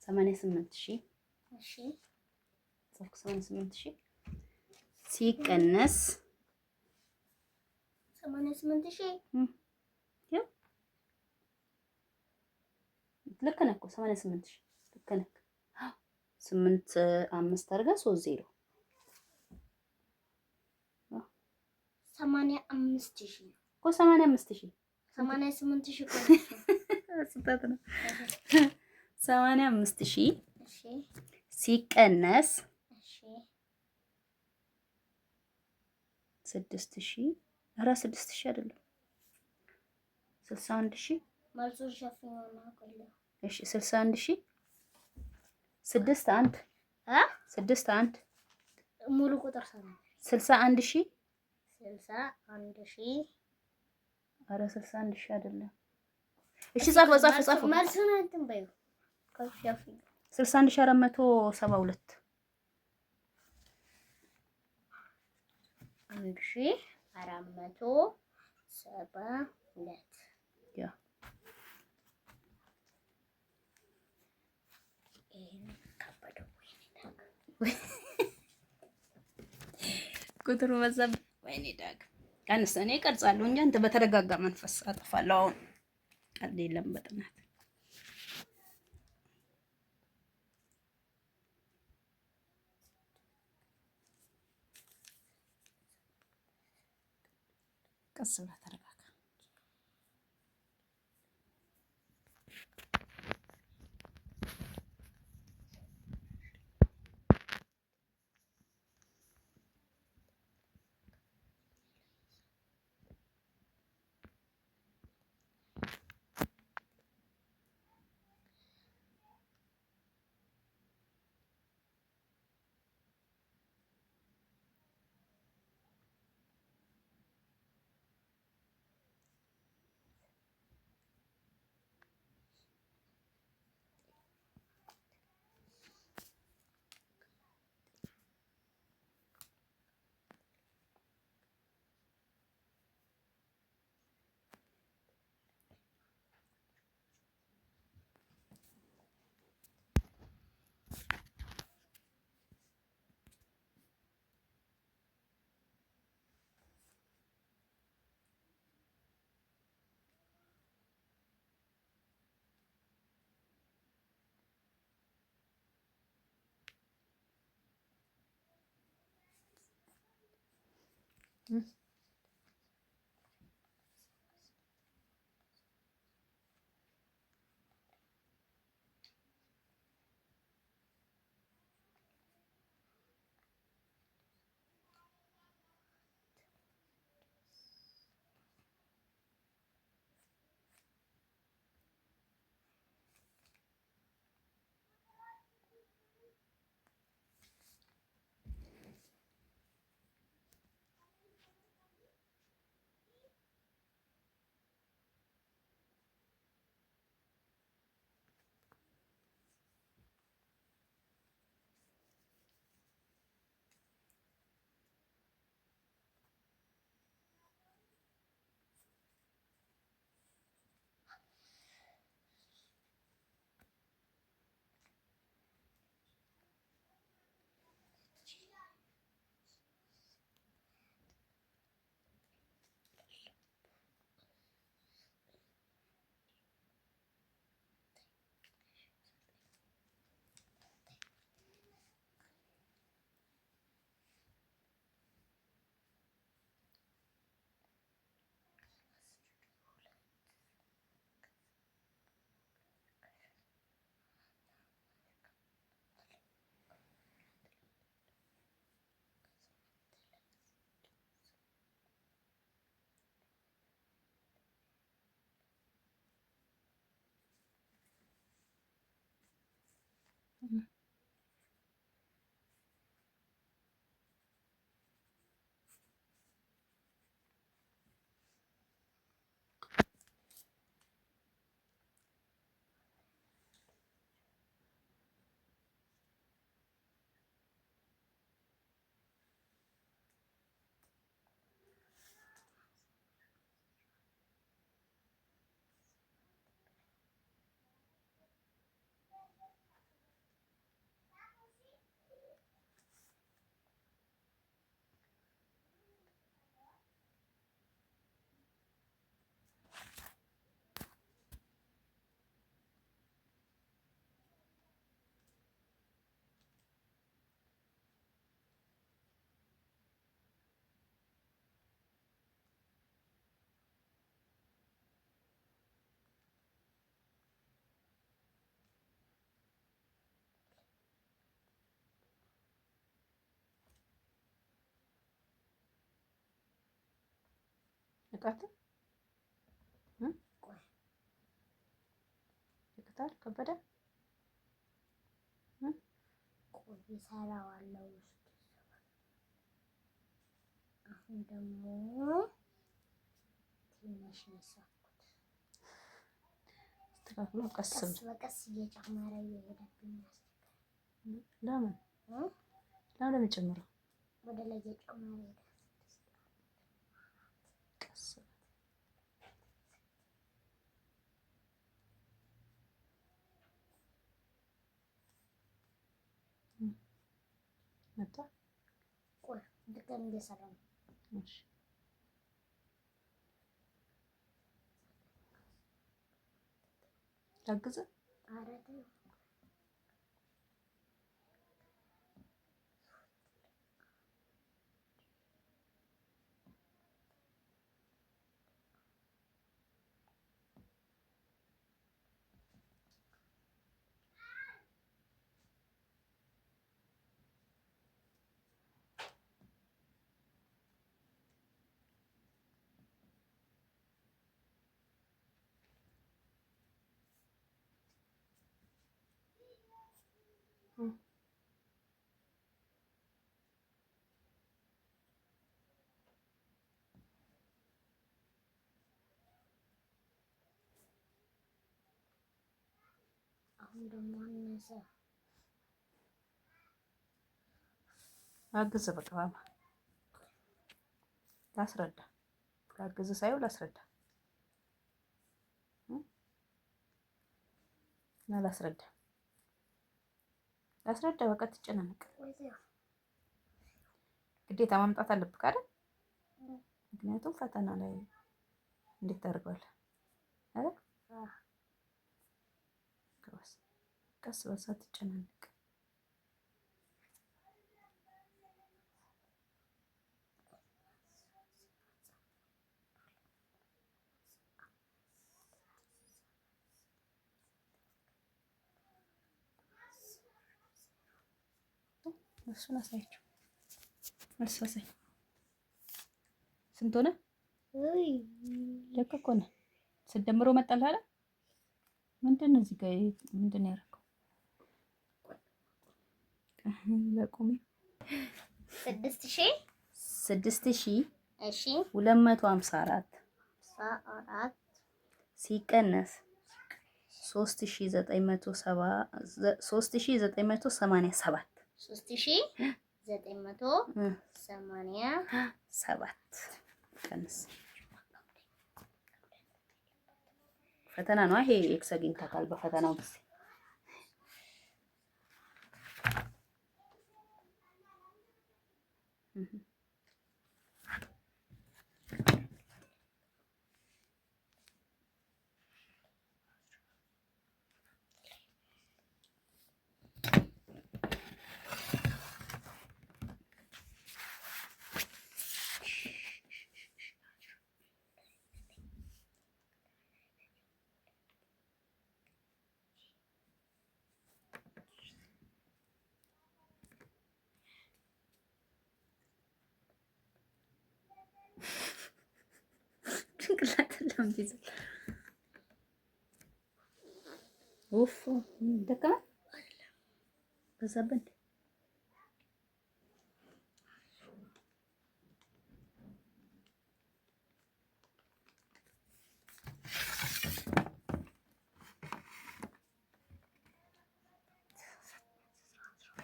88,000 እሺ 88,000 ሲቀነስ 88,000 ያው ልክ ነህ እኮ 88,000 ልክ ነህ። 8 5 አድርጋ 30 85,000 እኮ 85,000 88,000 እኮ ስህተት ነው። 85,000 እሺ ሲቀነስ እሺ 6,000 ኧረ 6,000 አይደለም 61,000 መልሱን ሸፍነውና ቆለ እሺ 61,000 6 1 6 1 ሙሉ ቁጥር ሰራ 61,000 61,000 ኧረ 61,000 አይደለም። እሺ ጻፉ መልሱን እንትን በይው ከሸፍ 61,472 1472 ያ ቁጥሩ በዛብ ወይኔ ዳግ ቀንስ። እኔ እቀርጻለሁ እንጂ አንተ በተረጋጋ መንፈስ አጠፋለሁ። አሁን ቀልድ የለም በጥናት ቀስ ብለህ ተረጋጋ። አያቃትም? ይቅታል ከበደ ቆይ እሰራዋለሁ። አሁን ደግሞ ትንሽ ነሳኩት። ተካክሎ ቀስ በቀስ እየጨመረ እየሄደብኝ ለምን ለምን ጨምረው ወደ ላይ እየጨመረ ሄደ። ቀስ መጣ። ቆይ ድጋሚ እየሰራ ነው። እሺ ላግዝ። አረደ አሁን ደግሞ አነሰ። አግዝ በቃ ማማ ላስረዳ። ላግዝ ሳይሆን ላስረዳ እና ላስረዳ በቃ ትጨናነቅ። ግዴታ ማምጣት አለብህ አይደል? ምክንያቱም ፈተና ላይ እንዴት ታደርገዋለህ አይደል? ቀስ በሳ ትጨናነቅ። እሱን አሳያቸው። አሳሳይ ስንት ሆነ? ልክ እኮ ነው። ስትደምረው መጣልህ አይደል? ምንድን ነው እዚህ ጋር ምንድን ነው ያደረገው? ለቁሜ 6254 ሲቀነስ 3987 ቀንስ። ፈተና ነው ይሄ። ኤክስ አግኝተካል በፈተናው ጊዜ ጭንቅላት ለምትይዝ ኡፍ ደከመ በዛብን።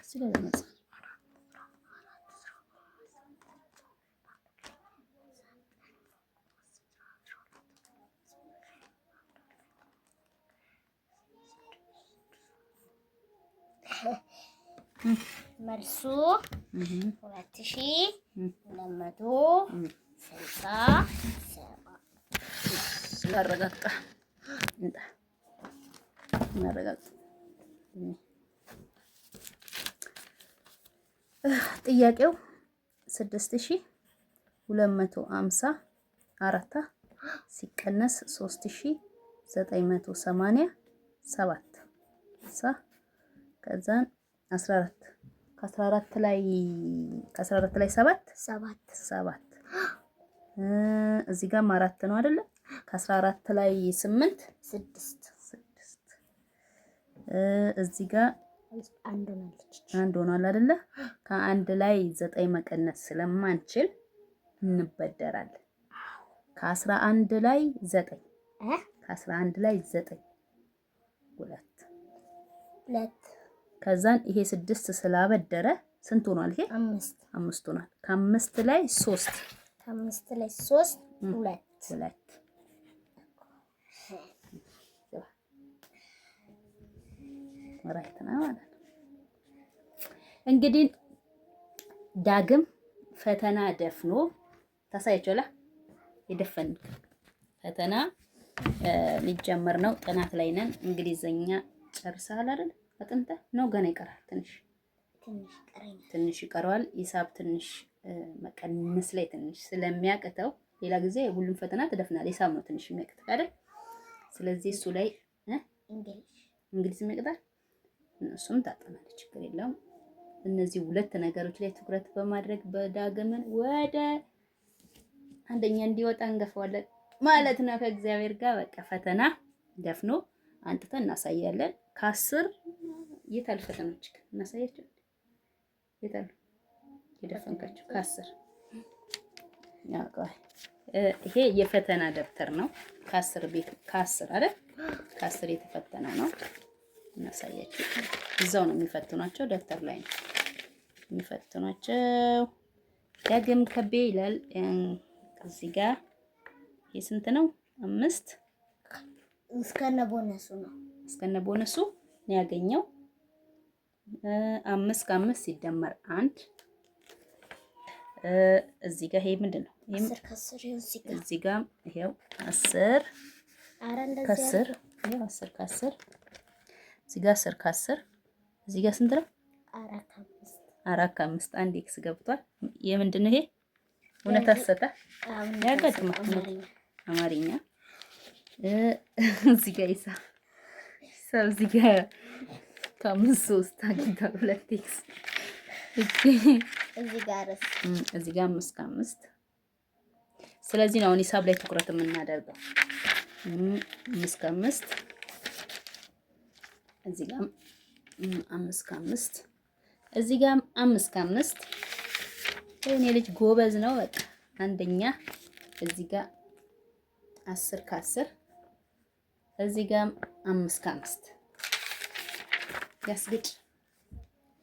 ስለዚህ መልሱ 2267 እናረጋግጣ እናረጋግጥ። ጥያቄው 6254 ሲቀነስ 3987 ከዛን 14 ከ14 ላይ 7 እዚህ ጋር 4 ነው አይደለ? ከ14 ላይ 8 6 እዚህ ጋር አንድ ሆኗል አይደለ? ከአንድ ላይ 9 መቀነስ ስለማንችል እንበደራለን። ከ11 ላይ 9 ከ11 ላይ 9 2 ከዛን ይሄ 6 ስላበደረ ስንት ሆኗል? ይሄ 5 ሆኗል። ከ5 ላይ 3 2 ወራይተና ማለት ነው። እንግዲህ ዳግም ፈተና ደፍኖ ታሳያችኋላ። የደፈን ፈተና ሊጀመር ነው። ጥናት ላይ ነን። እንግሊዘኛ ጨርሰሃል አይደል? አጥንተህ ነው ገና ይቀራል። ትንሽ ይቀረዋል። ሂሳብ ትንሽ መቀነስ ላይ ትንሽ ስለሚያቅተው ሌላ ጊዜ ሁሉም ፈተና ትደፍናለህ። ሂሳብ ነው ትንሽ የሚያቅተው አይደል? ስለዚህ እሱ ላይ እንግሊዝ የሚያቅታል እሱም ታጠናለች። ችግር የለውም። እነዚህ ሁለት ነገሮች ላይ ትኩረት በማድረግ በዳግምን ወደ አንደኛ እንዲወጣ እንገፋዋለን ማለት ነው ከእግዚአብሔር ጋር። በቃ ፈተና ደፍኖ አንጥተን እናሳያለን። ከ10 የታል ፈተናዎች እናሳያቸው። የታል የደፈንካቸው? ከ10 ያውቃል። ይሄ የፈተና ደብተር ነው። ከ10 ቤት ከ10 አይደል? ከ10 የተፈተነ ነው። እናሳያቸው። እዛው ነው የሚፈትኗቸው፣ ደብተር ላይ ነው የሚፈትኗቸው። ዳግም ከቤ ይላል እዚህ ጋር። የስንት ነው? 5 እስከነ ቦነሱ ነው። እስከነ ቦነሱ ነው ያገኘው። 5 ከ5 ሲደመር 1 እዚህ ጋር ይሄ ምንድነው? 10 ከ10 እዚህ ጋር ይሄው 10 ከ10 ይሄው 10 ከ10 እዚህ ጋር 10 ከ10 እዚህ ጋር ስንት ነው? 4 ከ5 አንድ ኤክስ ገብቷል። የምንድነው ይሄ? እውነት አሰጣ ያጋጥማል። አማርኛ እዚህ ጋር ሂሳብ እዚህ ጋር ከ5 3 አግኝቷል። 2 ኤክስ እዚህ ጋር 5 ከ5 ስለዚህ ነው አሁን ሂሳብ ላይ ትኩረት የምናደርገው። 5 ከ5 እዚህ ጋር 5 ከ5 እዚህ ጋር 5 ከ5 የኔ ልጅ ጎበዝ ነው። በቃ አንደኛ እዚህ ጋር 10 ከ10 እዚህ ጋር 5 ከ5 ያስግድ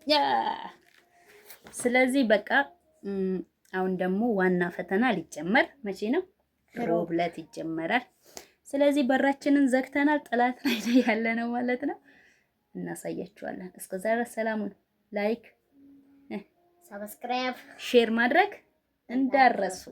ያ። ስለዚህ በቃ አሁን ደግሞ ዋና ፈተና ሊጀመር መቼ ነው? ሮብ ዕለት ይጀመራል። ስለዚህ በራችንን ዘግተናል። ጠላት ላይ ያለ ነው ማለት ነው። እናሳያችኋለን። እስከዛ ድረስ ሰላሙን ላይክ፣ ሰብስክራይብ፣ ሼር ማድረግ እንዳረሱ